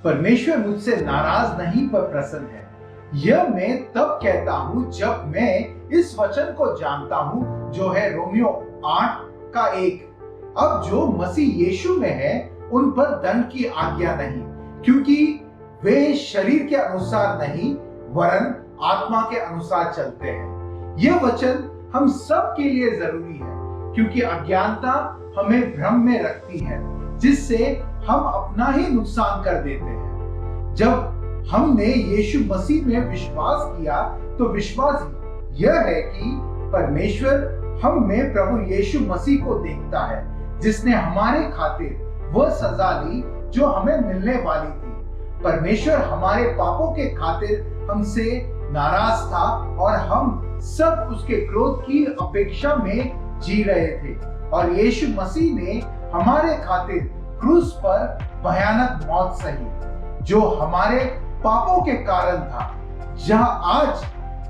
परमेश्वर मुझसे नाराज नहीं पर प्रसन्न है। यह मैं तब कहता हूँ जब मैं इस वचन को जानता हूँ जो है रोमियो 8:1। अब जो मसीह यीशु में है उन पर दंड की आज्ञा नहीं, क्योंकि वे शरीर के अनुसार नहीं वरन आत्मा के अनुसार चलते हैं। यह वचन हम सब के लिए जरूरी है, क्योंकि अज्ञानता हमें भ्रम में रखती है, जिससे हम अपना ही नुकसान कर देते हैं। जब हमने यीशु मसीह में विश्वास किया तो विश्वास यह है कि परमेश्वर हम में प्रभु यीशु मसीह को देखता है, जिसने हमारे खातिर वह सजा ली जो हमें मिलने वाली थी। परमेश्वर हमारे पापों के खातिर हमसे नाराज था और हम सब उसके क्रोध की अपेक्षा में जी रहे थे, और यीशु मसीह ने हमारे खातिर क्रूस पर भयानक मौत सही, जो हमारे पापों के कारण था। जहां आज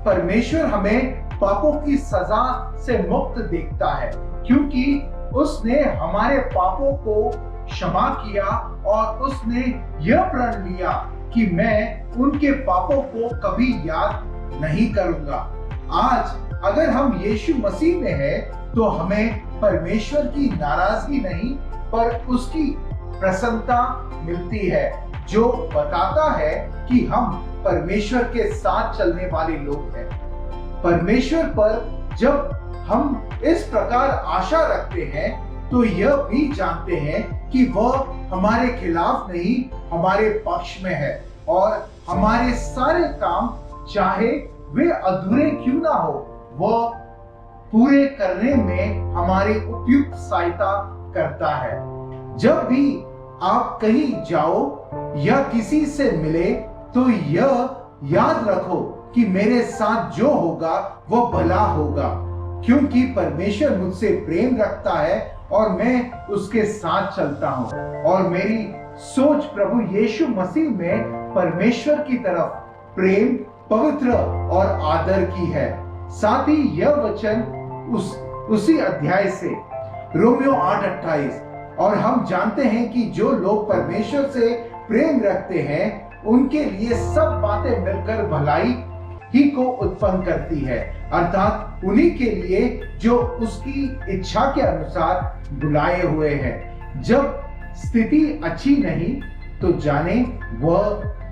परमेश्वर हमें पापों की सजा से मुक्त देखता है, क्योंकि उसने हमारे पापों को क्षमा किया और उसने यह प्रण लिया कि मैं उनके पापों को कभी याद नहीं करूंगा। आज अगर हम यीशु मसीह में हैं, तो हमें परमेश्वर की नाराजगी नहीं पर उसकी प्रसन्नता मिलती है, जो बताता है कि हम परमेश्वर के साथ चलने वाले लोग हैं। परमेश्वर पर जब हम इस प्रकार आशा रखते हैं तो यह भी जानते हैं कि वह हमारे खिलाफ नहीं हमारे पक्ष में है, और हमारे सारे काम चाहे वे अधूरे क्यों ना हो, वह पूरे करने में हमारी उपयुक्त सहायता करता है। जब भी आप कहीं जाओ या किसी से मिले तो यह याद रखो कि मेरे साथ जो होगा वह भला होगा, क्योंकि परमेश्वर मुझसे प्रेम रखता है और मैं उसके साथ चलता हूँ, और मेरी सोच प्रभु यीशु मसीह में परमेश्वर की तरफ प्रेम, पवित्र और आदर की है। साथ ही यह वचन उसी अध्याय से रोमियो 8:28, और हम जानते हैं कि जो लोग परमेश्वर से प्रेम रखते हैं उनके लिए सब बातें मिलकर भलाई ही को उत्पन्न करती है, अर्थात उन्हीं के लिए जो उसकी इच्छा के अनुसार बुलाए हुए हैं। जब स्थिति अच्छी नहीं तो जाने वह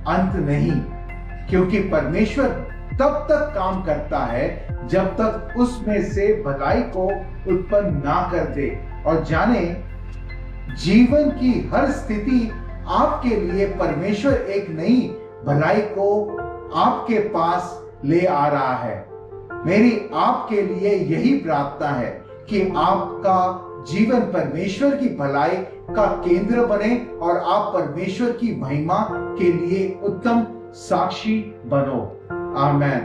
अंत नहीं, क्योंकि परमेश्वर तब तक काम करता है जब तक उसमें से भलाई को उत्पन्न ना कर दे, और जाने जीवन की हर स्थिति आपके लिए परमेश्वर एक नई भलाई को आपके पास ले आ रहा है। मेरी आपके लिए यही प्रार्थना है कि आपका जीवन परमेश्वर की भलाई का केंद्र बने और आप परमेश्वर की महिमा के लिए उत्तम साक्षी बनो। आमेन।